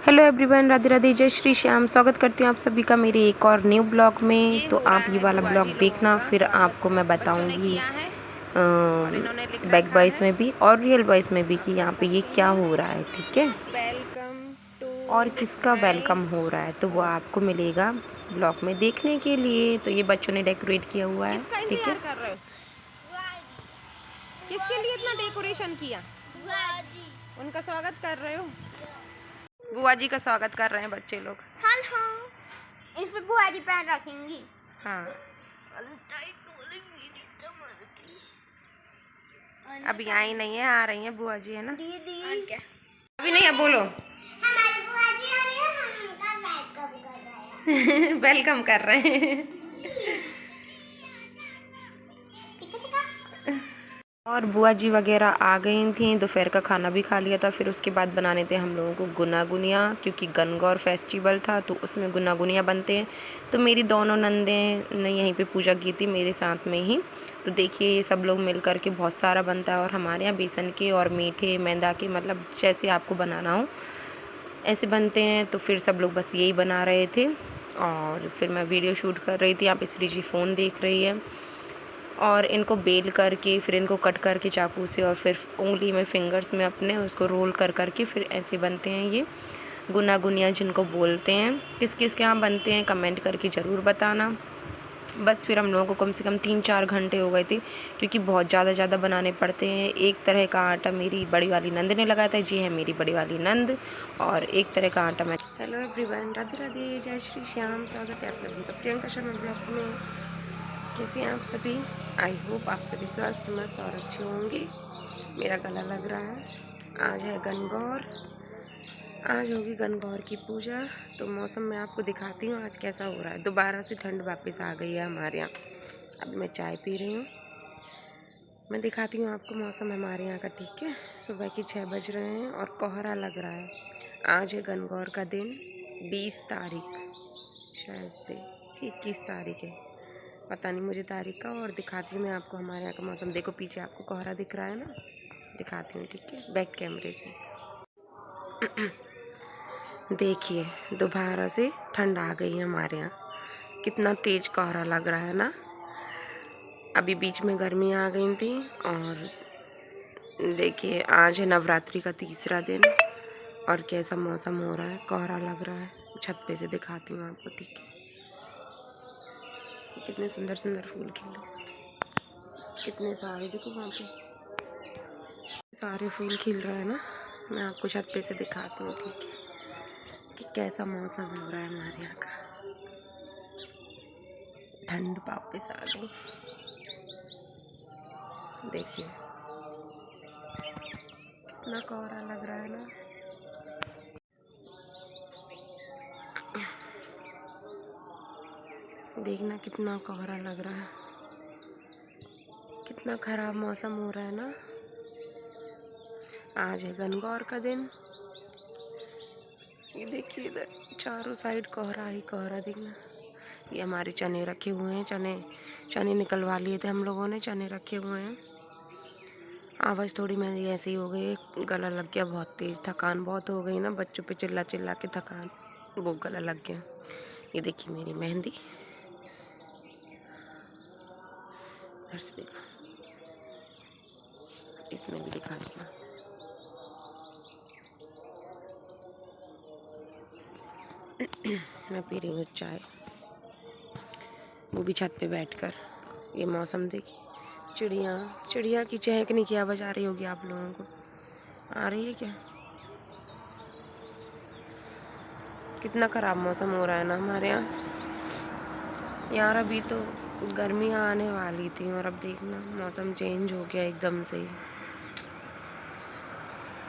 Hello everyone, Radhe Radhe, जय श्री श्याम। स्वागत करती हूँ आप सभी का मेरे एक और न्यू ब्लॉग में। तो आप ये वाला ब्लॉग देखना, फिर आपको मैं बताऊँगी बैक वॉइस में भी और रियल वॉइस में भी कि यहाँ पे ये क्या हो रहा है, ठीक है, वेलकम टू और किसका वेलकम हो रहा है, तो वो आपको मिलेगा ब्लॉग में देखने के लिए। तो ये बच्चों ने डेकोरेट किया हुआ है, ठीक है। कर रहे हो? किसके लिए इतना डेकोरेशन किया? उनका स्वागत कर रहे हो? बुआ जी का स्वागत कर रहे हैं बच्चे लोग। इस पे बुआ जी पैर रखेंगी। हाँ, अभी आई नहीं है, आ रही है बुआ जी, है ना? दीदी अभी नहीं है, बोलो। हमारी बुआ जी आ रही है, हम उनका वेलकम कर रहे हैं। वेलकम कर रहे हैं। और बुआ जी वगैरह आ गई थी, दोपहर का खाना भी खा लिया था। फिर उसके बाद बनाने थे हम लोगों को गुना गुनिया, क्योंकि गणगौर फेस्टिवल था तो उसमें गुना गुनिया बनते हैं। तो मेरी दोनों नंदें ने यहीं पे पूजा की थी मेरे साथ में ही। तो देखिए ये सब लोग मिल कर के बहुत सारा बनता है। और हमारे यहाँ बेसन के और मीठे मैदा के, मतलब जैसे आपको बनाना हो ऐसे बनते हैं। तो फिर सब लोग बस यही बना रहे थे और फिर मैं वीडियो शूट कर रही थी। यहाँ पे श्री जी फ़ोन देख रही है। और इनको बेल करके फिर इनको कट करके चाकू से और फिर उंगली में फिंगर्स में अपने उसको रोल कर करके फिर ऐसे बनते हैं ये गुना गुनिया, जिनको बोलते हैं। किस किस के यहाँ बनते हैं कमेंट करके ज़रूर बताना। बस फिर हम लोगों को कम से कम 3-4 घंटे हो गए थे, क्योंकि बहुत ज़्यादा बनाने पड़ते हैं। एक तरह का आटा मेरी बड़ी वाली नंद ने लगाया था, जी है मेरी बड़ी वाली नंद, और एक तरह का आटा मैं। हेलो एवरीवन, राधे राधे, जय श्री श्याम। स्वागत है आप सभी का प्रियंका शर्मा ब्लॉग्स में। कैसे हैं आप सभी? आई होप आप सभी स्वस्थ मस्त और अच्छे होंगे। मेरा गला लग रहा है। आज है गणगौर, आज होगी गणगौर की पूजा। तो मौसम मैं आपको दिखाती हूँ आज कैसा हो रहा है। दोबारा से ठंड वापस आ गई है हमारे यहाँ। अभी मैं चाय पी रही हूँ। मैं दिखाती हूँ आपको मौसम हमारे यहाँ का, ठीक है। सुबह के 6 बज रहे हैं और कोहरा लग रहा है। आज है गणगौर का दिन, 20 तारीख शायद से 21 तारीख है, पता नहीं मुझे तारीख का। और दिखाती हूँ मैं आपको हमारे यहाँ का मौसम। देखो पीछे आपको कोहरा दिख रहा है ना, दिखाती हूँ, ठीक है, बैक कैमरे से। देखिए दोबारा से ठंड आ गई है हमारे यहाँ। कितना तेज कोहरा लग रहा है ना। अभी बीच में गर्मी आ गई थी। और देखिए आज है नवरात्रि का तीसरा दिन और कैसा मौसम हो रहा है, कोहरा लग रहा है। छत पे से दिखाती हूँ आपको, ठीक है। कितने सुंदर सुंदर फूल खिले, कितने सारे, देखो वहाँ पे सारे फूल खिल रहे हैं ना। मैं आपको छत पे से दिखाती हूँ, ठीक है, कि कैसा मौसम हो रहा है हमारे यहाँ का। ठंड वापस आ गई, देखिए कितना कोहरा लग रहा है ना। देखना कितना कोहरा लग रहा है, कितना खराब मौसम हो रहा है ना। आज है गणगौर का दिन। ये देखिए इधर चारों साइड कोहरा ही कोहरा, देखना। ये हमारे चने रखे हुए हैं, चने निकलवा लिए थे हम लोगों ने, चने रखे हुए हैं। आवाज़ थोड़ी मेरी ऐसी हो गई, गला लग गया बहुत तेज़, थकान बहुत हो गई ना, बच्चों पे चिल्ला चिल्ला के थकान, वो गला लग गया। ये देखिए मेरी मेहंदी, इधर से देखो, इसमें भी दिखा दूँगा। मैं पी रही हूँ चाय, वो भी छत पे बैठकर। ये मौसम देखिए, चिड़िया की चहकने की आवाज़ आ रही होगी आप लोगों को, आ रही है क्या? कितना ख़राब मौसम हो रहा है ना हमारे यहाँ यार। अभी तो गर्मियाँ आने वाली थी और अब देखना मौसम चेंज हो गया एकदम से ही।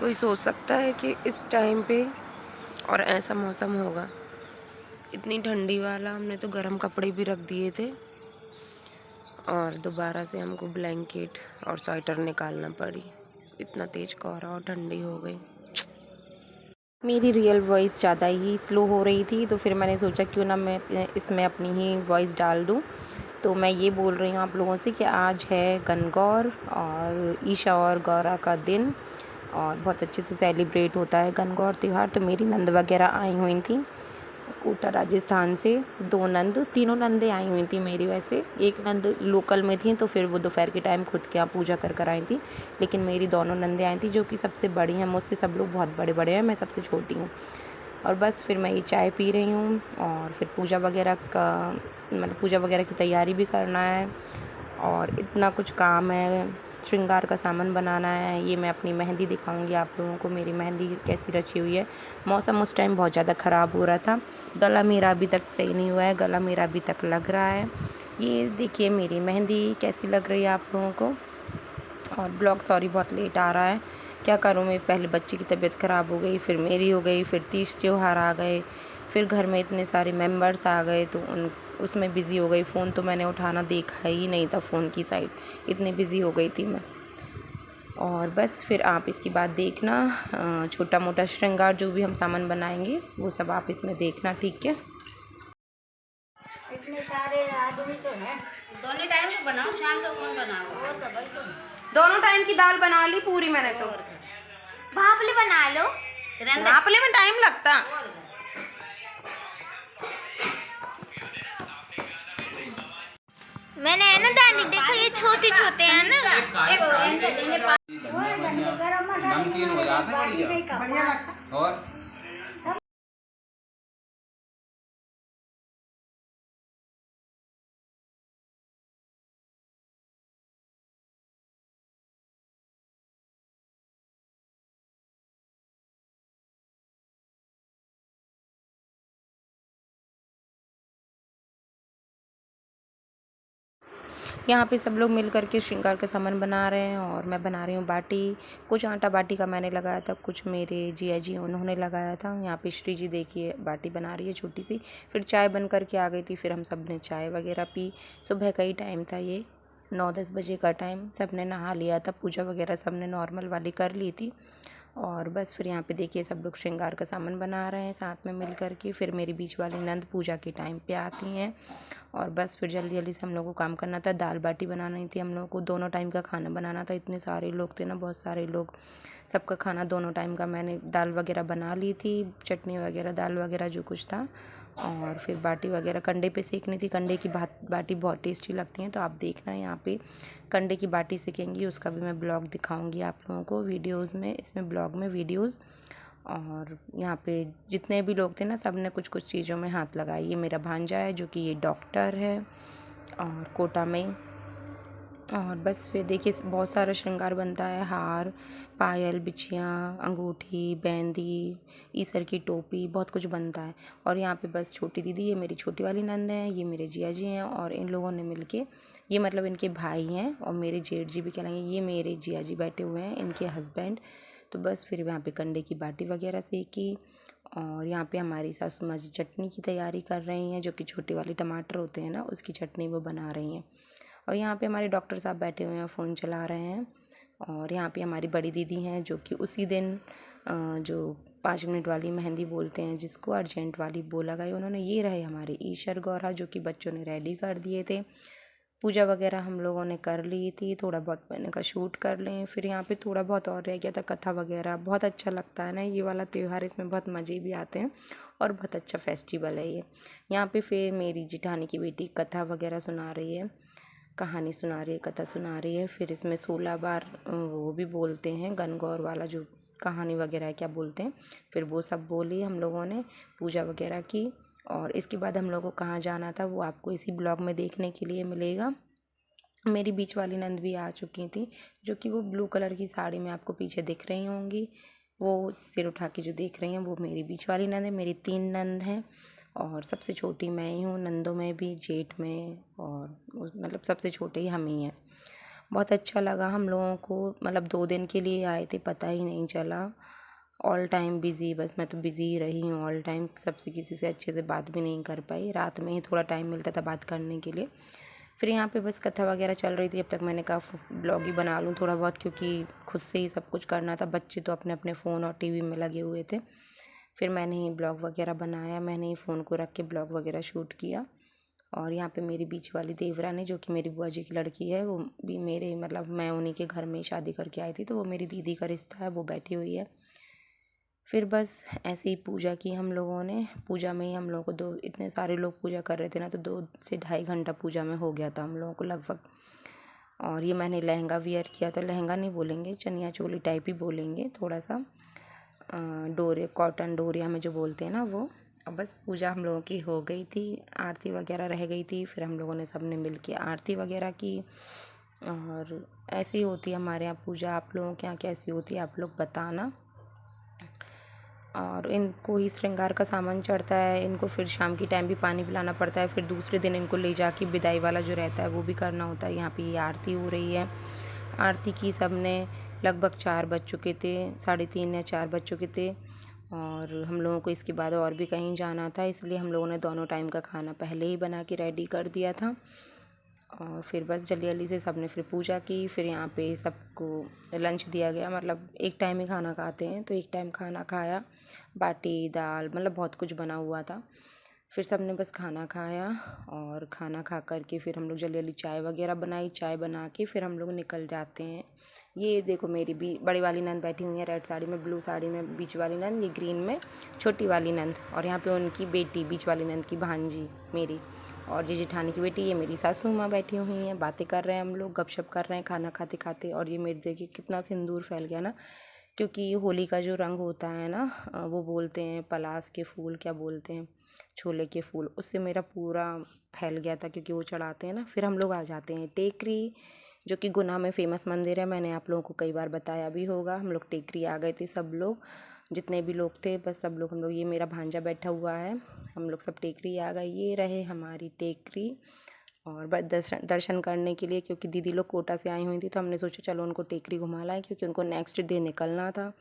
कोई सोच सकता है कि इस टाइम पे और ऐसा मौसम होगा, इतनी ठंडी वाला। हमने तो गर्म कपड़े भी रख दिए थे और दोबारा से हमको ब्लैंकेट और स्वेटर निकालना पड़ी। इतना तेज़ कोहरा और ठंडी हो गई। मेरी रियल वॉइस ज़्यादा ही स्लो हो रही थी, तो फिर मैंने सोचा क्यों ना मैं इसमें अपनी ही वॉइस डाल दूं। तो मैं ये बोल रही हूँ आप लोगों से कि आज है गणगौर और ईशा और गौरा का दिन। और बहुत अच्छे से सेलिब्रेट होता है गणगौर त्यौहार। तो मेरी नंद वगैरह आई हुई थी कोटा राजस्थान से, 2 नंद, तीनों नंदें आई हुई थी मेरी। वैसे एक नंद लोकल में थी तो फिर वो दोपहर के टाइम खुद के यहाँ पूजा कर आई थी, लेकिन मेरी दोनों नंदें आई थी जो कि सबसे बड़ी हैं मुझसे। सब लोग बहुत बड़े बड़े हैं, मैं सबसे छोटी हूँ। और बस फिर मैं ये चाय पी रही हूँ और फिर पूजा वगैरह का मतलब पूजा वगैरह की तैयारी भी करना है और इतना कुछ काम है, श्रृंगार का सामान बनाना है। ये मैं अपनी मेहंदी दिखाऊंगी आप लोगों को, मेरी मेहंदी कैसी रची हुई है। मौसम उस टाइम बहुत ज़्यादा ख़राब हो रहा था, गला मेरा अभी तक सही नहीं हुआ है, गला मेरा अभी तक लग रहा है। ये देखिए मेरी मेहंदी कैसी लग रही है आप लोगों को। और ब्लॉग सॉरी बहुत लेट आ रहा है, क्या करूँ मैं, पहले बच्चे की तबीयत ख़राब हो गई, फिर मेरी हो गई, फिर तीज त्योहार आ गए, फिर घर में इतने सारे मेंबर्स आ गए तो उसमें बिज़ी हो गई। फ़ोन तो मैंने उठाना देखा ही नहीं था, फ़ोन की साइड इतनी बिज़ी हो गई थी मैं। और बस फिर आप इसकी बात देखना, छोटा मोटा श्रृंगार जो भी हम सामान बनाएंगे वो सब आप इसमें देखना, ठीक है। इसमें सारे आदमी तो हैं। दोनों टाइम का बनाओ, शाम का कौन बनाओ? और तो भाई तो दोनों टाइम की दाल बना ली पूरी मैंने तो। भापली बना लो। नापले में टाइम लगता। मैंने है ना दादी देखो, ये छोटे छोटे हैं ना। नमकीन हो जाते बढ़िया लगता। और यहाँ पे सब लोग मिल कर के श्रृंगार का सामान बना रहे हैं और मैं बना रही हूँ बाटी। कुछ आटा बाटी का मैंने लगाया था, कुछ मेरे जिया जी उन्होंने लगाया था। यहाँ पे श्री जी देखिए बाटी बना रही है छोटी सी। फिर चाय बन कर के आ गई थी, फिर हम सब ने चाय वगैरह पी। सुबह का ही टाइम था, ये 9-10 बजे का टाइम। सब ने नहा लिया था, पूजा वगैरह सब ने नॉर्मल वाली कर ली थी। और बस फिर यहाँ पे देखिए सब लोग श्रृंगार का सामान बना रहे हैं साथ में मिल कर के। फिर मेरी बीच वाली नंद पूजा के टाइम पे आती हैं और बस फिर जल्दी जल्दी से हम लोग को काम करना था। दाल बाटी बनानी थी हम लोगों को, दोनों टाइम का खाना बनाना था। इतने सारे लोग थे ना, बहुत सारे लोग, सबका खाना दोनों टाइम का। मैंने दाल वगैरह बना ली थी, चटनी वगैरह, दाल वगैरह जो कुछ था। और फिर बाटी वगैरह कंडे पे सेकनी थी। कंडे की बाटी बहुत टेस्टी लगती हैं, तो आप देखना यहाँ पे कंडे की बाटी सेकेंगी, उसका भी मैं ब्लॉग दिखाऊंगी आप लोगों को वीडियोस में, इसमें ब्लॉग में वीडियोस। और यहाँ पे जितने भी लोग थे ना, सब ने कुछ कुछ चीज़ों में हाथ लगाई। ये मेरा भांजा है जो कि ये डॉक्टर है और कोटा में। और बस फिर देखिए बहुत सारा श्रृंगार बनता है, हार, पायल, बिछियाँ, अंगूठी, बेंदी, ईसर की टोपी, बहुत कुछ बनता है। और यहाँ पे बस छोटी दीदी, ये मेरी छोटी वाली नंद है, ये मेरे जिया जी हैं और इन लोगों ने मिलके, ये मतलब इनके भाई हैं और मेरे जेठ जी भी कहलाएंगे, ये मेरे जिया जी बैठे हुए हैं, इनके हस्बैंड। तो बस फिर यहाँ पे कंडे की बाटी वगैरह सेकी। और यहाँ पे हमारी सासू माँ जी चटनी की तैयारी कर रही हैं, जो कि छोटे वाले टमाटर होते हैं ना, उसकी चटनी वो बना रही हैं। और यहाँ पे हमारे डॉक्टर साहब बैठे हुए हैं, फ़ोन चला रहे हैं। और यहाँ पे हमारी बड़ी दीदी हैं जो कि उसी दिन जो 5 मिनट वाली मेहंदी बोलते हैं जिसको, अर्जेंट वाली वो लगाई उन्होंने। ये रहे हमारे ईशर गौरा जो कि बच्चों ने रेडी कर दिए थे। पूजा वगैरह हम लोगों ने कर ली थी, थोड़ा बहुत मैंने कहा शूट कर लें। फिर यहाँ पे थोड़ा बहुत और रह गया था, कथा वगैरह। बहुत अच्छा लगता है ना ये वाला त्यौहार, इसमें बहुत मज़े भी आते हैं और बहुत अच्छा फेस्टिवल है ये। यहाँ पे फिर मेरी जिठानी की बेटी कथा वगैरह सुना रही है, कहानी सुना रही है, कथा सुना रही है। फिर इसमें 16 बार वो भी बोलते हैं, गणगौर वाला जो कहानी वगैरह है क्या बोलते हैं, फिर वो सब बोली हम लोगों ने, पूजा वगैरह की। और इसके बाद हम लोगों को कहाँ जाना था वो आपको इसी ब्लॉग में देखने के लिए मिलेगा। मेरी बीच वाली नंद भी आ चुकी थी, जो कि वो ब्लू कलर की साड़ी में आपको पीछे दिख रही होंगी। वो सिर उठा के जो देख रही हैं वो मेरी बीच वाली नंद है। मेरी 3 नंद हैं और सबसे छोटी मैं ही हूँ, नंदों में भी, जेठ में, और मतलब सबसे छोटे ही हम ही हैं। बहुत अच्छा लगा हम लोगों को, मतलब 2 दिन के लिए आए थे, पता ही नहीं चला। ऑल टाइम बिज़ी, बस मैं तो बिज़ी ही रही हूँ ऑल टाइम, सबसे किसी से अच्छे से बात भी नहीं कर पाई। रात में ही थोड़ा टाइम मिलता था बात करने के लिए। फिर यहाँ पे बस कथा वगैरह चल रही थी, अब तक मैंने कहा ब्लॉग ही बना लूँ थोड़ा बहुत, क्योंकि खुद से ही सब कुछ करना था। बच्चे तो अपने अपने फ़ोन और टीवी में लगे हुए थे। फिर मैंने ही ब्लॉग वगैरह बनाया, मैंने ही फ़ोन को रख के ब्लॉग वगैरह शूट किया। और यहाँ पे मेरी बीच वाली देवरानी जो कि मेरी बुआ जी की लड़की है, वो भी मेरे मतलब मैं उन्हीं के घर में शादी करके आई थी, तो वो मेरी दीदी का रिश्ता है, वो बैठी हुई है। फिर बस ऐसे ही पूजा की हम लोगों ने। पूजा में ही हम लोगों को इतने सारे लोग पूजा कर रहे थे ना, तो 2 से ढाई घंटा पूजा में हो गया था हम लोगों को लगभग। और ये मैंने लहंगा वियर किया, तो लहंगा नहीं बोलेंगे, चनिया चोली टाइप ही बोलेंगे, थोड़ा सा डोरे कॉटन डोरिया में जो बोलते हैं ना वो। अब बस पूजा हम लोगों की हो गई थी, आरती वगैरह रह गई थी, फिर हम लोगों ने सब ने मिल के आरती वगैरह की। और ऐसे ही होती है हमारे यहाँ पूजा। आप लोगों के यहाँ कैसी होती है आप लोग बताना। और इनको ही श्रृंगार का सामान चढ़ता है, इनको फिर शाम की टाइम भी पानी पिलाना पड़ता है, फिर दूसरे दिन इनको ले जाके विदाई वाला जो रहता है वो भी करना होता है। यहाँ पे ये आरती हो रही है। आरती की सब ने, लगभग 4 बज चुके थे, 3:30 या 4 बज चुके थे। और हम लोगों को इसके बाद और भी कहीं जाना था, इसलिए हम लोगों ने दोनों टाइम का खाना पहले ही बना के रेडी कर दिया था। और फिर बस जल्दी जल्दी से सब ने फिर पूजा की। फिर यहाँ पे सबको लंच दिया गया, मतलब एक टाइम ही खाना खाते हैं, तो एक टाइम खाना खाया। बाटी दाल मतलब बहुत कुछ बना हुआ था। फिर सब ने बस खाना खाया, और खाना खा कर के फिर हम लोग जल्दी जल्दी चाय वगैरह बनाई। चाय बना के फिर हम लोग निकल जाते हैं। ये देखो मेरी भी बड़ी वाली नंद बैठी हुई है रेड साड़ी में, ब्लू साड़ी में बीच वाली नंद, ये ग्रीन में छोटी वाली नंद, और यहाँ पे उनकी बेटी बीच वाली नंद की भांजी मेरी, और ये जेठानी की बेटी, ये मेरी सासू माँ बैठी हुई हैं। बातें कर रहे हैं हम लोग, गपशप कर रहे हैं खाना खाते खाते। और ये मेरे देखिए कितना सिंदूर फैल गया ना, क्योंकि होली का जो रंग होता है ना, वो बोलते हैं पलास के फूल, क्या बोलते हैं, छोले के फूल, उससे मेरा पूरा फैल गया था, क्योंकि वो चढ़ाते हैं ना। फिर हम लोग आ जाते हैं टेकरी, जो कि गुना में फ़ेमस मंदिर है। मैंने आप लोगों को कई बार बताया भी होगा। हम लोग टेकरी आ गए थे, सब लोग जितने भी लोग थे, बस सब लोग हम लोग, ये मेरा भांजा बैठा हुआ है, हम लोग सब टेकरी आ गए। ये रहे हमारी टेकरी। और बस दर्शन करने के लिए, क्योंकि दीदी लोग कोटा से आई हुई थी, तो हमने सोचा चलो उनको टेकरी घुमा लाएं, क्योंकि उनको नेक्स्ट डे निकलना था।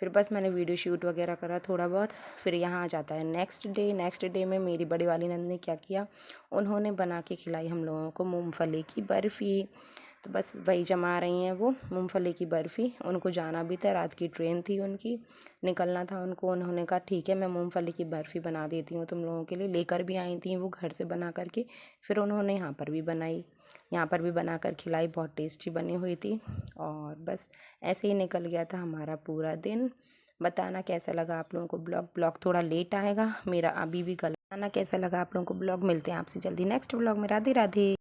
फिर बस मैंने वीडियो शूट वगैरह करा थोड़ा बहुत। फिर यहाँ आ जाता है नेक्स्ट डे। नेक्स्ट डे में मेरी बड़ी वाली नंद ने क्या किया, उन्होंने बना के खिलाई हम लोगों को मूंगफली की बर्फ़ी। तो बस वही जमा रही हैं वो मूंगफली की बर्फ़ी। उनको जाना भी था, रात की ट्रेन थी उनकी, निकलना था उनको। उन्होंने कहा ठीक है मैं मूंगफली की बर्फ़ी बना देती हूँ तुम लोगों के लिए। लेकर भी आई थी वो घर से बना करके। फिर उन्होंने यहाँ पर भी बनाई, यहाँ पर भी बना कर खिलाई, बहुत टेस्टी बनी हुई थी। और बस ऐसे ही निकल गया था हमारा पूरा दिन। बताना कैसा लगा आप लोगों को ब्लॉग थोड़ा लेट आएगा मेरा, अभी भी गला। बताना कैसा लगा आप लोगों को ब्लॉग। मिलते हैं आपसे जल्दी नेक्स्ट ब्लॉग में। राधे राधे।